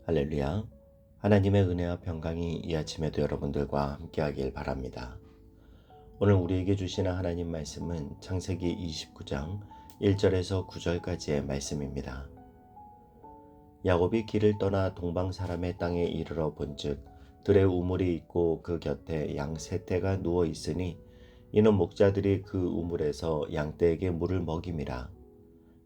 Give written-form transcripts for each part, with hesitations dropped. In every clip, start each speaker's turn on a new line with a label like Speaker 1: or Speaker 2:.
Speaker 1: 할렐루야. 하나님의 은혜와 평강이 이 아침에도 여러분들과 함께하길 바랍니다. 오늘 우리에게 주시는 하나님 말씀은 창세기 29장 1절에서 9절까지의 말씀입니다. 야곱이 길을 떠나 동방 사람의 땅에 이르러 본즉 들에 우물이 있고 그 곁에 양 세 떼가 누워 있으니 이는 목자들이 그 우물에서 양떼에게 물을 먹임이라.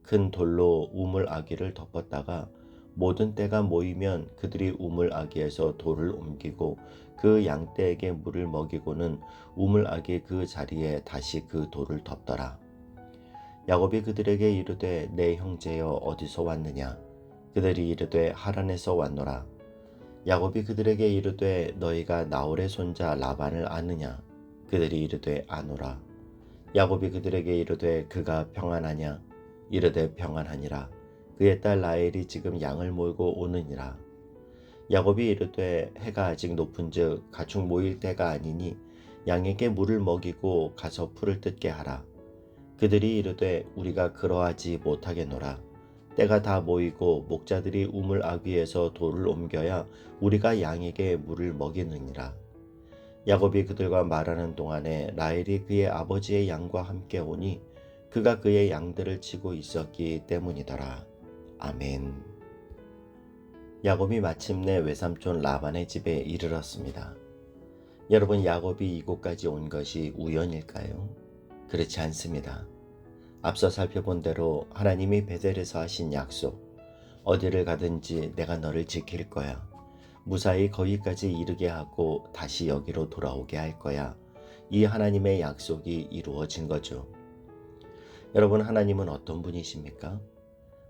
Speaker 1: 큰 돌로 우물 아귀를 덮었다가 모든 떼가 모이면 그들이 우물 아귀에서 돌을 옮기고 그 양떼에게 물을 먹이고는 우물 아귀 그 자리에 다시 그 돌을 덮더라. 야곱이 그들에게 이르되 내 형제여 어디서 왔느냐? 그들이 이르되 하란에서 왔노라. 야곱이 그들에게 이르되 너희가 나홀의 손자 라반을 아느냐? 그들이 이르되 아노라. 야곱이 그들에게 이르되 그가 평안하냐? 이르되 평안하니라. 그의 딸 라헬이 지금 양을 몰고 오느니라. 야곱이 이르되 해가 아직 높은즉 가축 모일 때가 아니니 양에게 물을 먹이고 가서 풀을 뜯게 하라. 그들이 이르되 우리가 그러하지 못하겠노라. 때가 다 모이고 목자들이 우물 아귀에서 돌을 옮겨야 우리가 양에게 물을 먹이느니라. 야곱이 그들과 말하는 동안에 라헬이 그의 아버지의 양과 함께 오니 그가 그의 양들을 치고 있었기 때문이더라. 아멘. 야곱이 마침내 외삼촌 라반의 집에 이르렀습니다. 여러분, 야곱이 이곳까지 온 것이 우연일까요? 그렇지 않습니다. 앞서 살펴본 대로 하나님이 베델에서 하신 약속, 어디를 가든지 내가 너를 지킬 거야. 무사히 거기까지 이르게 하고 다시 여기로 돌아오게 할 거야. 이 하나님의 약속이 이루어진 거죠. 여러분, 하나님은 어떤 분이십니까?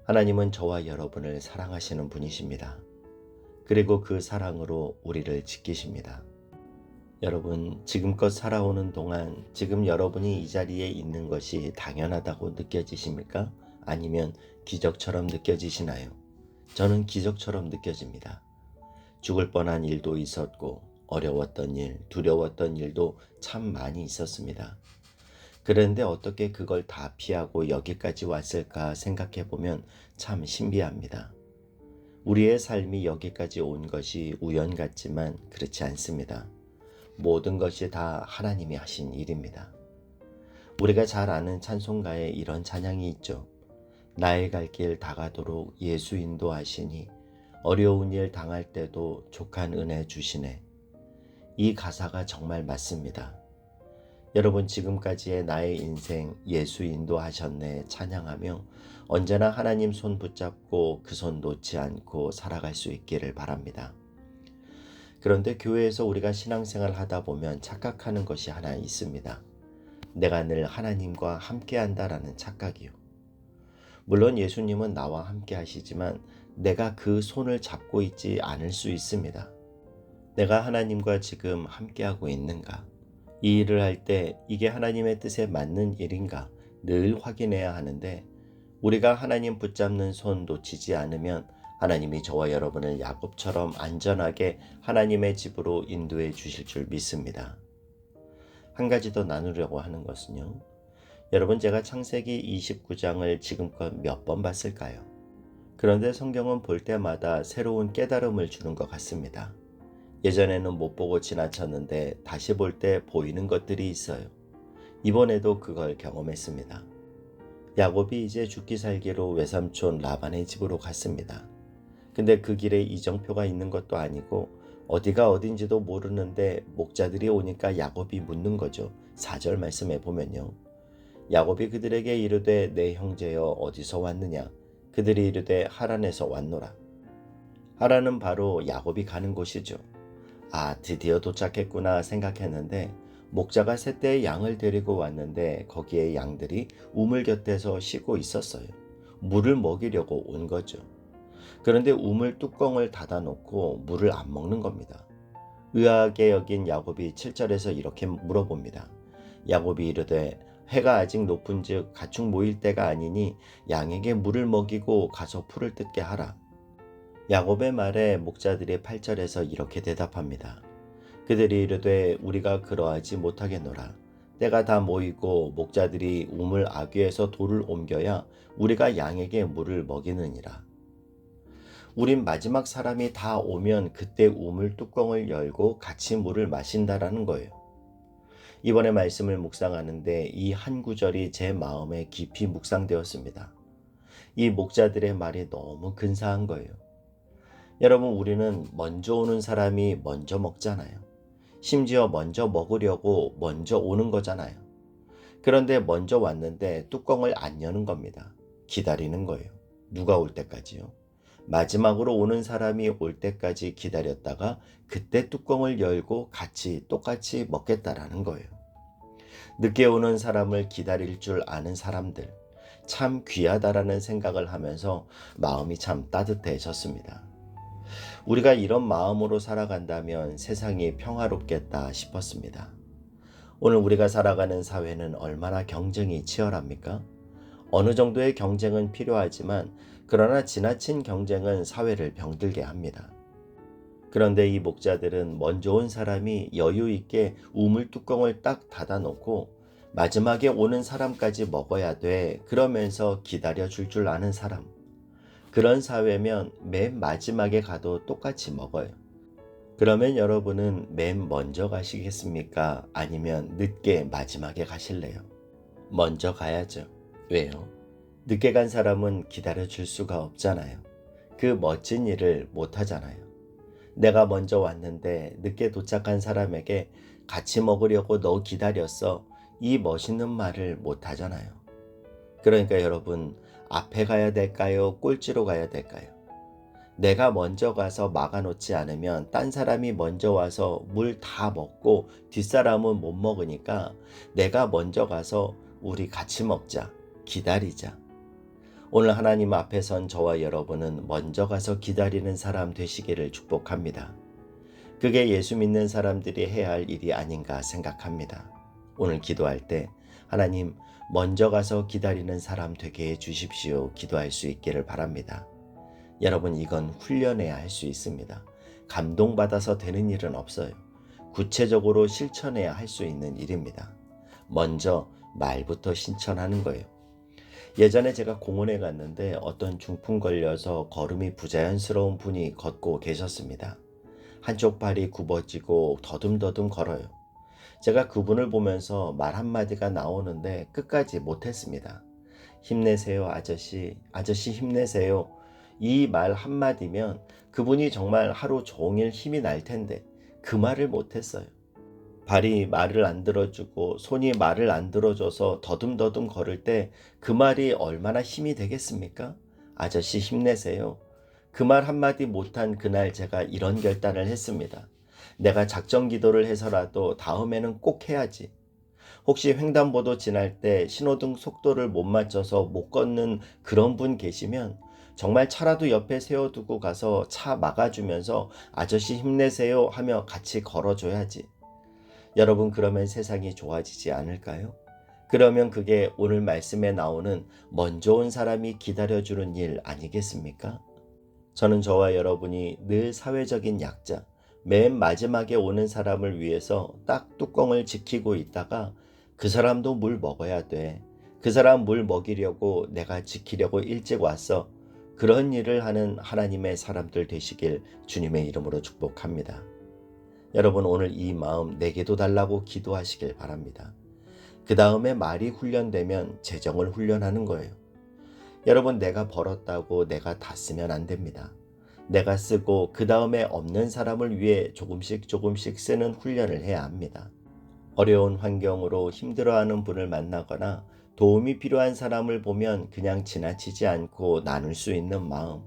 Speaker 1: 하나님은 저와 여러분을 사랑하시는 분이십니다. 그리고 그 사랑으로 우리를 지키십니다. 여러분, 지금껏 살아오는 동안 지금 여러분이 이 자리에 있는 것이 당연하다고 느껴지십니까? 아니면 기적처럼 느껴지시나요? 저는 기적처럼 느껴집니다. 죽을 뻔한 일도 있었고 어려웠던 일, 두려웠던 일도 참 많이 있었습니다. 그런데 어떻게 그걸 다 피하고 여기까지 왔을까 생각해 보면 참 신비합니다. 우리의 삶이 여기까지 온 것이 우연 같지만 그렇지 않습니다. 모든 것이 다 하나님이 하신 일입니다. 우리가 잘 아는 찬송가에 이런 찬양이 있죠. 나의 갈 길 다가도록 예수 인도하시니 어려운 일 당할 때도 족한 은혜 주시네. 이 가사가 정말 맞습니다. 여러분, 지금까지의 나의 인생 예수 인도하셨네 찬양하며 언제나 하나님 손 붙잡고 그 손 놓지 않고 살아갈 수 있기를 바랍니다. 그런데 교회에서 우리가 신앙생활 하다 보면 착각하는 것이 하나 있습니다. 내가 늘 하나님과 함께 한다라는 착각이요. 물론 예수님은 나와 함께 하시지만 내가 그 손을 잡고 있지 않을 수 있습니다. 내가 하나님과 지금 함께하고 있는가? 이 일을 할 때 이게 하나님의 뜻에 맞는 일인가 늘 확인해야 하는데, 우리가 하나님 붙잡는 손 놓치지 않으면 하나님이 저와 여러분을 야곱처럼 안전하게 하나님의 집으로 인도해 주실 줄 믿습니다. 한 가지 더 나누려고 하는 것은요. 여러분, 제가 창세기 29장을 지금껏 몇 번 봤을까요? 그런데 성경은 볼 때마다 새로운 깨달음을 주는 것 같습니다. 예전에는 못 보고 지나쳤는데 다시 볼 때 보이는 것들이 있어요. 이번에도 그걸 경험했습니다. 야곱이 이제 죽기 살기로 외삼촌 라반의 집으로 갔습니다. 근데 그 길에 이정표가 있는 것도 아니고 어디가 어딘지도 모르는데 목자들이 오니까 야곱이 묻는 거죠. 4절 말씀에 보면요. 야곱이 그들에게 이르되 내 형제여 어디서 왔느냐? 그들이 이르되 하란에서 왔노라. 하란은 바로 야곱이 가는 곳이죠. 아, 드디어 도착했구나 생각했는데 목자가 세 떼의 양을 데리고 왔는데 거기에 양들이 우물 곁에서 쉬고 있었어요. 물을 먹이려고 온 거죠. 그런데 우물 뚜껑을 닫아놓고 물을 안 먹는 겁니다. 의아하게 여긴 야곱이 7절에서 이렇게 물어봅니다. 야곱이 이르되 해가 아직 높은즉 가축 모일 때가 아니니 양에게 물을 먹이고 가서 풀을 뜯게 하라. 야곱의 말에 목자들이 8절에서 이렇게 대답합니다. 그들이 이르되 우리가 그러하지 못하겠노라. 때가 다 모이고 목자들이 우물 아귀에서 돌을 옮겨야 우리가 양에게 물을 먹이느니라. 우린 마지막 사람이 다 오면 그때 우물 뚜껑을 열고 같이 물을 마신다라는 거예요. 이번에 말씀을 묵상하는데 이 한 구절이 제 마음에 깊이 묵상되었습니다. 이 목자들의 말이 너무 근사한 거예요. 여러분, 우리는 먼저 오는 사람이 먼저 먹잖아요. 심지어 먼저 먹으려고 먼저 오는 거잖아요. 그런데 먼저 왔는데 뚜껑을 안 여는 겁니다. 기다리는 거예요. 누가 올 때까지요? 마지막으로 오는 사람이 올 때까지 기다렸다가 그때 뚜껑을 열고 같이 똑같이 먹겠다라는 거예요. 늦게 오는 사람을 기다릴 줄 아는 사람들, 참 귀하다라는 생각을 하면서 마음이 참 따뜻해졌습니다. 우리가 이런 마음으로 살아간다면 세상이 평화롭겠다 싶었습니다. 오늘 우리가 살아가는 사회는 얼마나 경쟁이 치열합니까? 어느 정도의 경쟁은 필요하지만 그러나 지나친 경쟁은 사회를 병들게 합니다. 그런데 이 목자들은 먼저 온 사람이 여유 있게 우물 뚜껑을 딱 닫아놓고 마지막에 오는 사람까지 먹어야 돼. 그러면서 기다려 줄 아는 사람. 그런 사회면 맨 마지막에 가도 똑같이 먹어요. 그러면 여러분은 맨 먼저 가시겠습니까? 아니면 늦게 마지막에 가실래요? 먼저 가야죠. 왜요? 늦게 간 사람은 기다려 줄 수가 없잖아요. 그 멋진 일을 못 하잖아요. 내가 먼저 왔는데 늦게 도착한 사람에게 같이 먹으려고 너 기다렸어. 이 멋있는 말을 못 하잖아요. 그러니까 여러분, 앞에 가야 될까요? 꼴찌로 가야 될까요? 내가 먼저 가서 막아놓지 않으면 딴 사람이 먼저 와서 물 다 먹고 뒷사람은 못 먹으니까 내가 먼저 가서 우리 같이 먹자. 기다리자. 오늘 하나님 앞에 선 저와 여러분은 먼저 가서 기다리는 사람 되시기를 축복합니다. 그게 예수 믿는 사람들이 해야 할 일이 아닌가 생각합니다. 오늘 기도할 때 하나님 먼저 가서 기다리는 사람 되게 해 주십시오. 기도할 수 있기를 바랍니다. 여러분, 이건 훈련해야 할 수 있습니다. 감동받아서 되는 일은 없어요. 구체적으로 실천해야 할 수 있는 일입니다. 먼저 말부터 실천하는 거예요. 예전에 제가 공원에 갔는데 어떤 중풍 걸려서 걸음이 부자연스러운 분이 걷고 계셨습니다. 한쪽 발이 굽어지고 더듬더듬 걸어요. 제가 그분을 보면서 말 한마디가 나오는데 끝까지 못했습니다. 힘내세요, 아저씨. 아저씨 힘내세요. 이 말 한마디면 그분이 정말 하루 종일 힘이 날 텐데 그 말을 못했어요. 발이 말을 안 들어주고 손이 말을 안 들어줘서 더듬더듬 걸을 때 그 말이 얼마나 힘이 되겠습니까? 아저씨 힘내세요. 그 말 한마디 못한 그날 제가 이런 결단을 했습니다. 내가 작전 기도를 해서라도 다음에는 꼭 해야지. 혹시 횡단보도 지날 때 신호등 속도를 못 맞춰서 못 걷는 그런 분 계시면 정말 차라도 옆에 세워두고 가서 차 막아주면서 아저씨 힘내세요 하며 같이 걸어줘야지. 여러분, 그러면 세상이 좋아지지 않을까요? 그러면 그게 오늘 말씀에 나오는 먼저 온 사람이 기다려주는 일 아니겠습니까? 저는 저와 여러분이 늘 사회적인 약자, 맨 마지막에 오는 사람을 위해서 딱 뚜껑을 지키고 있다가 그 사람도 물 먹어야 돼. 그 사람 물 먹이려고 내가 지키려고 일찍 왔어. 그런 일을 하는 하나님의 사람들 되시길 주님의 이름으로 축복합니다. 여러분, 오늘 이 마음 내게도 달라고 기도하시길 바랍니다. 그 다음에 말이 훈련되면 재정을 훈련하는 거예요. 여러분, 내가 벌었다고 내가 다 쓰면 안 됩니다. 내가 쓰고 그 다음에 없는 사람을 위해 조금씩 쓰는 훈련을 해야 합니다. 어려운 환경으로 힘들어하는 분을 만나거나 도움이 필요한 사람을 보면 그냥 지나치지 않고 나눌 수 있는 마음.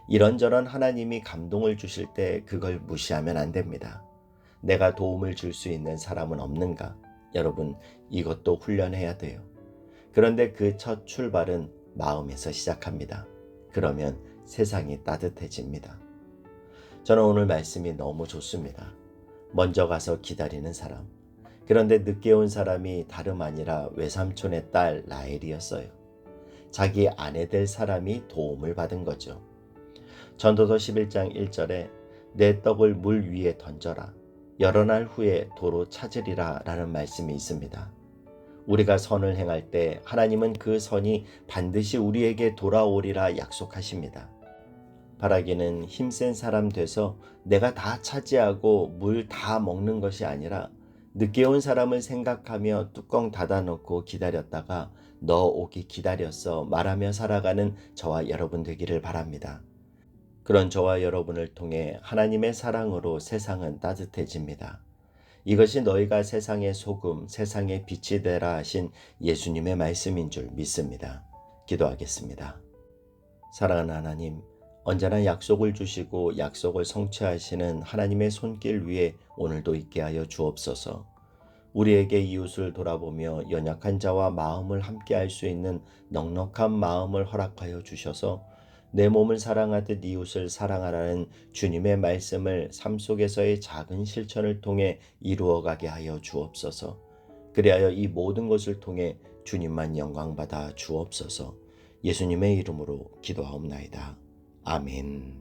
Speaker 1: 이런저런 하나님이 감동을 주실 때 그걸 무시하면 안 됩니다. 내가 도움을 줄 수 있는 사람은 없는가? 여러분, 이것도 훈련해야 돼요. 그런데 그 첫 출발은 마음에서 시작합니다. 그러면 세상이 따뜻해집니다. 저는 오늘 말씀이 너무 좋습니다. 먼저 가서 기다리는 사람. 그런데 늦게 온 사람이 다름 아니라 외삼촌의 딸 라헬이었어요. 자기 아내 될 사람이 도움을 받은 거죠. 전도서 11장 1절에 내 떡을 물 위에 던져라. 여러 날 후에 도로 찾으리라 라는 말씀이 있습니다. 우리가 선을 행할 때 하나님은 그 선이 반드시 우리에게 돌아오리라 약속하십니다. 바라기는 힘센 사람 돼서 내가 다 차지하고 물 다 먹는 것이 아니라 늦게 온 사람을 생각하며 뚜껑 닫아놓고 기다렸다가 너 오기 기다렸어 말하며 살아가는 저와 여러분 되기를 바랍니다. 그런 저와 여러분을 통해 하나님의 사랑으로 세상은 따뜻해집니다. 이것이 너희가 세상의 소금, 세상의 빛이 되라 하신 예수님의 말씀인 줄 믿습니다. 기도하겠습니다. 사랑하는 하나님, 언제나 약속을 주시고 약속을 성취하시는 하나님의 손길 위에 오늘도 있게 하여 주옵소서. 우리에게 이웃을 돌아보며 연약한 자와 마음을 함께 할 수 있는 넉넉한 마음을 허락하여 주셔서 내 몸을 사랑하듯 이웃을 사랑하라는 주님의 말씀을 삶 속에서의 작은 실천을 통해 이루어가게 하여 주옵소서. 그리하여 이 모든 것을 통해 주님만 영광받아 주옵소서. 예수님의 이름으로 기도하옵나이다. 아멘.